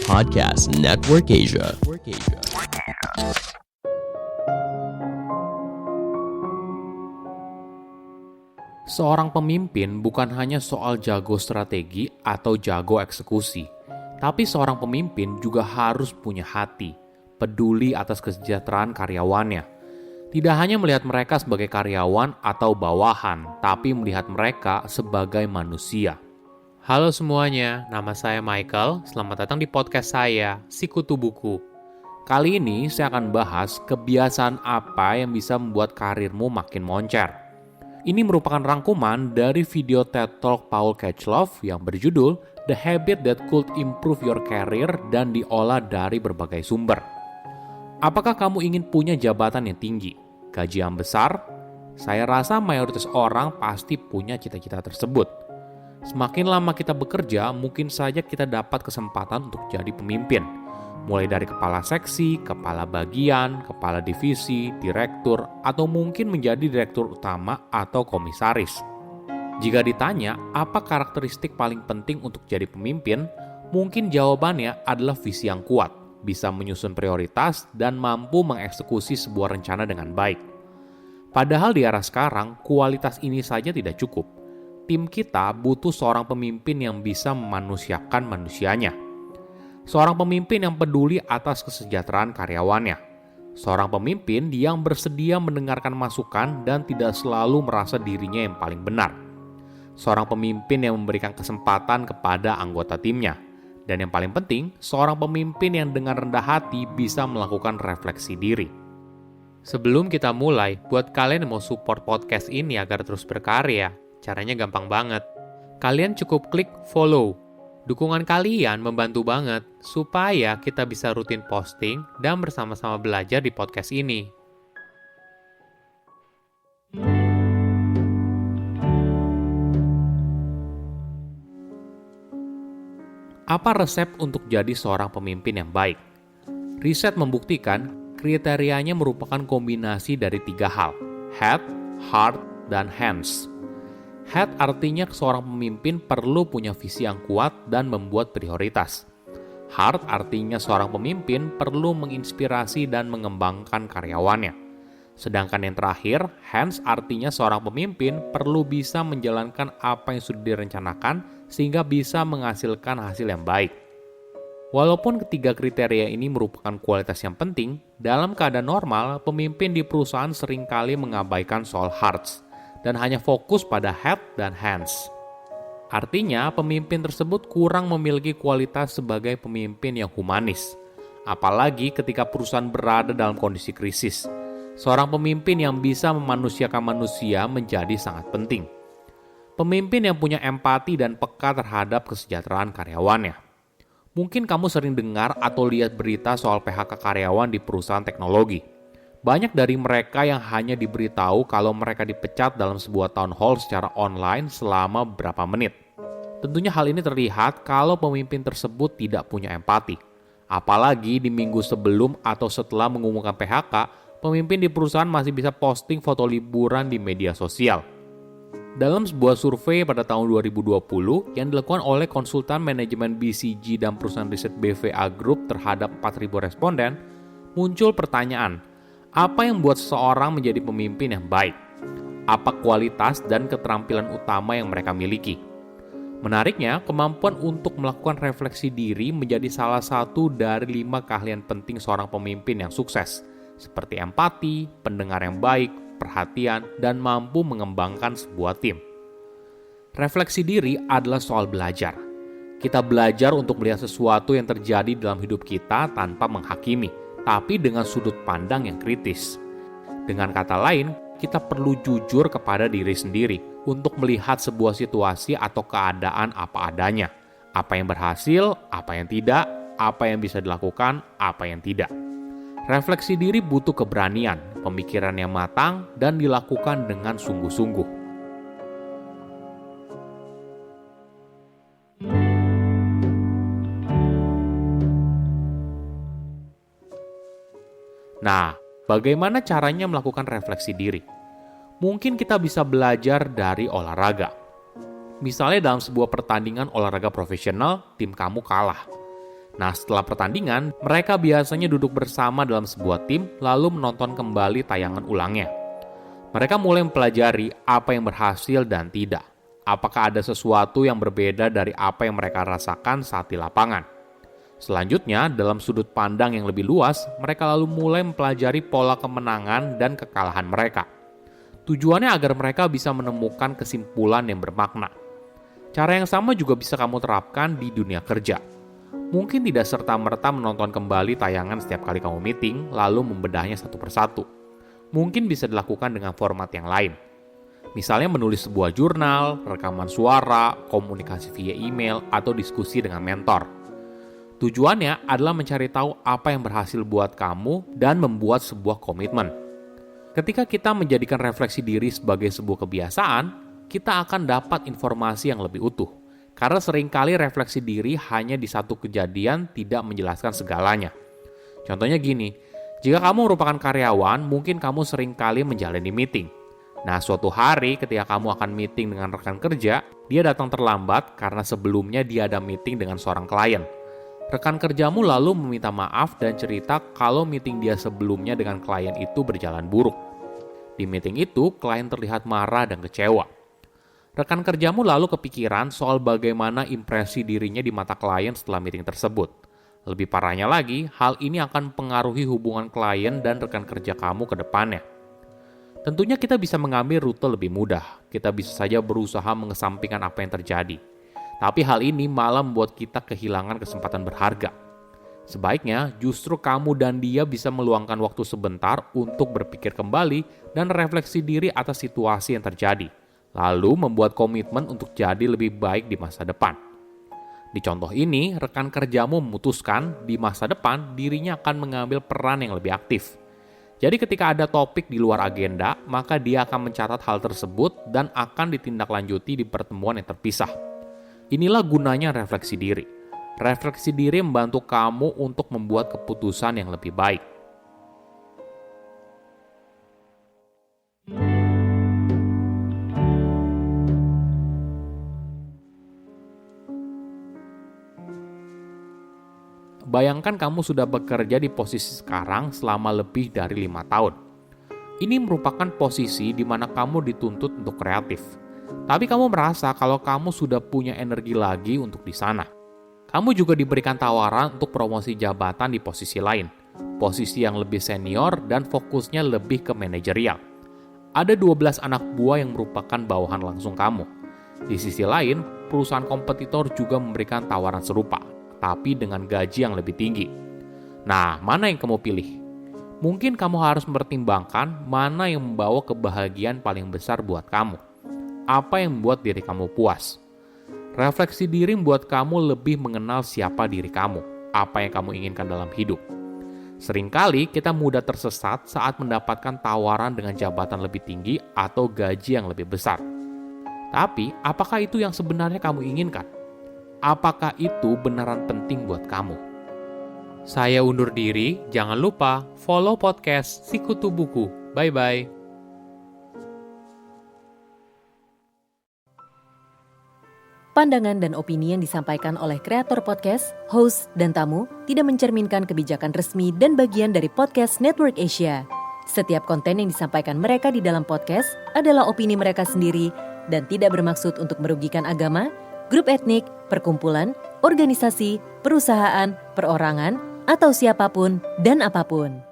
Podcast Network Asia. Seorang pemimpin bukan hanya soal jago strategi atau jago eksekusi, tapi seorang pemimpin juga harus punya hati, peduli atas kesejahteraan karyawannya. Tidak hanya melihat mereka sebagai karyawan atau bawahan, tapi melihat mereka sebagai manusia. Halo semuanya, nama saya Michael. Selamat datang di podcast saya, Sikutu Buku. Kali ini saya akan bahas kebiasaan apa yang bisa membuat karirmu makin moncer. Ini merupakan rangkuman dari video TED Talk Paul Ketchloff yang berjudul The Habit That Could Improve Your Career dan diolah dari berbagai sumber. Apakah kamu ingin punya jabatan yang tinggi, gaji yang besar? Saya rasa mayoritas orang pasti punya cita-cita tersebut. Semakin lama kita bekerja, mungkin saja kita dapat kesempatan untuk jadi pemimpin. Mulai dari kepala seksi, kepala bagian, kepala divisi, direktur, atau mungkin menjadi direktur utama atau komisaris. Jika ditanya, apa karakteristik paling penting untuk jadi pemimpin? Mungkin jawabannya adalah visi yang kuat, bisa menyusun prioritas, dan mampu mengeksekusi sebuah rencana dengan baik. Padahal di era sekarang, kualitas ini saja tidak cukup. Tim kita butuh seorang pemimpin yang bisa memanusiakan manusianya. Seorang pemimpin yang peduli atas kesejahteraan karyawannya. Seorang pemimpin yang bersedia mendengarkan masukan dan tidak selalu merasa dirinya yang paling benar. Seorang pemimpin yang memberikan kesempatan kepada anggota timnya. Dan yang paling penting, seorang pemimpin yang dengan rendah hati bisa melakukan refleksi diri. Sebelum kita mulai, buat kalian yang mau support podcast ini agar terus berkarya, caranya gampang banget. Kalian cukup klik follow. Dukungan kalian membantu banget supaya kita bisa rutin posting dan bersama-sama belajar di podcast ini. Apa resep untuk jadi seorang pemimpin yang baik? Riset membuktikan kriterianya merupakan kombinasi dari 3 hal: head, heart, dan hands. Head artinya seorang pemimpin perlu punya visi yang kuat dan membuat prioritas. Heart artinya seorang pemimpin perlu menginspirasi dan mengembangkan karyawannya. Sedangkan yang terakhir, hands artinya seorang pemimpin perlu bisa menjalankan apa yang sudah direncanakan sehingga bisa menghasilkan hasil yang baik. Walaupun ketiga kriteria ini merupakan kualitas yang penting, dalam keadaan normal, pemimpin di perusahaan seringkali mengabaikan soal hearts dan hanya fokus pada head dan hands. Artinya, pemimpin tersebut kurang memiliki kualitas sebagai pemimpin yang humanis. Apalagi ketika perusahaan berada dalam kondisi krisis. Seorang pemimpin yang bisa memanusiakan manusia menjadi sangat penting. Pemimpin yang punya empati dan peka terhadap kesejahteraan karyawannya. Mungkin kamu sering dengar atau lihat berita soal PHK karyawan di perusahaan teknologi. Banyak dari mereka yang hanya diberitahu kalau mereka dipecat dalam sebuah town hall secara online selama beberapa menit. Tentunya hal ini terlihat kalau pemimpin tersebut tidak punya empati. Apalagi di minggu sebelum atau setelah mengumumkan PHK, pemimpin di perusahaan masih bisa posting foto liburan di media sosial. Dalam sebuah survei pada tahun 2020 yang dilakukan oleh konsultan manajemen BCG dan perusahaan riset BVA Group terhadap 4.000 responden, muncul pertanyaan, apa yang membuat seseorang menjadi pemimpin yang baik? Apa kualitas dan keterampilan utama yang mereka miliki? Menariknya, kemampuan untuk melakukan refleksi diri menjadi salah satu dari 5 keahlian penting seorang pemimpin yang sukses, seperti empati, pendengar yang baik, perhatian, dan mampu mengembangkan sebuah tim. Refleksi diri adalah soal belajar. Kita belajar untuk melihat sesuatu yang terjadi dalam hidup kita tanpa menghakimi, tapi dengan sudut pandang yang kritis. Dengan kata lain, kita perlu jujur kepada diri sendiri untuk melihat sebuah situasi atau keadaan apa adanya. Apa yang berhasil, apa yang tidak, apa yang bisa dilakukan, apa yang tidak. Refleksi diri butuh keberanian, pemikiran yang matang, dan dilakukan dengan sungguh-sungguh. Nah, bagaimana caranya melakukan refleksi diri? Mungkin kita bisa belajar dari olahraga. Misalnya dalam sebuah pertandingan olahraga profesional, tim kamu kalah. Nah, setelah pertandingan, mereka biasanya duduk bersama dalam sebuah tim lalu menonton kembali tayangan ulangnya. Mereka mulai mempelajari apa yang berhasil dan tidak. Apakah ada sesuatu yang berbeda dari apa yang mereka rasakan saat di lapangan. Selanjutnya, dalam sudut pandang yang lebih luas, mereka lalu mulai mempelajari pola kemenangan dan kekalahan mereka. Tujuannya agar mereka bisa menemukan kesimpulan yang bermakna. Cara yang sama juga bisa kamu terapkan di dunia kerja. Mungkin tidak serta-merta menonton kembali tayangan setiap kali kamu meeting, lalu membedahnya satu persatu. Mungkin bisa dilakukan dengan format yang lain. Misalnya menulis sebuah jurnal, rekaman suara, komunikasi via email, atau diskusi dengan mentor. Tujuannya adalah mencari tahu apa yang berhasil buat kamu dan membuat sebuah komitmen. Ketika kita menjadikan refleksi diri sebagai sebuah kebiasaan, kita akan dapat informasi yang lebih utuh. Karena seringkali refleksi diri hanya di satu kejadian tidak menjelaskan segalanya. Contohnya gini, jika kamu merupakan karyawan, mungkin kamu seringkali menjalani meeting. Nah, suatu hari ketika kamu akan meeting dengan rekan kerja, dia datang terlambat karena sebelumnya dia ada meeting dengan seorang klien. Rekan kerjamu lalu meminta maaf dan cerita kalau meeting dia sebelumnya dengan klien itu berjalan buruk. Di meeting itu, klien terlihat marah dan kecewa. Rekan kerjamu lalu kepikiran soal bagaimana impresi dirinya di mata klien setelah meeting tersebut. Lebih parahnya lagi, hal ini akan mempengaruhi hubungan klien dan rekan kerja kamu ke depannya. Tentunya kita bisa mengambil rute lebih mudah. Kita bisa saja berusaha mengesampingkan apa yang terjadi. Tapi hal ini malah membuat kita kehilangan kesempatan berharga. Sebaiknya justru kamu dan dia bisa meluangkan waktu sebentar untuk berpikir kembali dan refleksi diri atas situasi yang terjadi. Lalu membuat komitmen untuk jadi lebih baik di masa depan. Di contoh ini, rekan kerjamu memutuskan di masa depan dirinya akan mengambil peran yang lebih aktif. Jadi ketika ada topik di luar agenda, maka dia akan mencatat hal tersebut dan akan ditindaklanjuti di pertemuan yang terpisah. Inilah gunanya refleksi diri. Refleksi diri membantu kamu untuk membuat keputusan yang lebih baik. Bayangkan kamu sudah bekerja di posisi sekarang selama lebih dari 5 tahun. Ini merupakan posisi di mana kamu dituntut untuk kreatif. Tapi kamu merasa kalau kamu sudah punya energi lagi untuk di sana. Kamu juga diberikan tawaran untuk promosi jabatan di posisi lain. Posisi yang lebih senior dan fokusnya lebih ke manajerial. Ada 12 anak buah yang merupakan bawahan langsung kamu. Di sisi lain, perusahaan kompetitor juga memberikan tawaran serupa, tapi dengan gaji yang lebih tinggi. Nah, mana yang kamu pilih? Mungkin kamu harus mempertimbangkan mana yang membawa kebahagiaan paling besar buat kamu. Apa yang membuat diri kamu puas? Refleksi diri membuat kamu lebih mengenal siapa diri kamu, apa yang kamu inginkan dalam hidup. Seringkali kita mudah tersesat saat mendapatkan tawaran dengan jabatan lebih tinggi atau gaji yang lebih besar. Tapi, apakah itu yang sebenarnya kamu inginkan? Apakah itu beneran penting buat kamu? Saya undur diri, jangan lupa follow podcast Sikutu Buku. Bye-bye. Pandangan dan opini yang disampaikan oleh kreator podcast, host, dan tamu tidak mencerminkan kebijakan resmi dan bagian dari podcast Network Asia. Setiap konten yang disampaikan mereka di dalam podcast adalah opini mereka sendiri dan tidak bermaksud untuk merugikan agama, grup etnik, perkumpulan, organisasi, perusahaan, perorangan, atau siapapun dan apapun.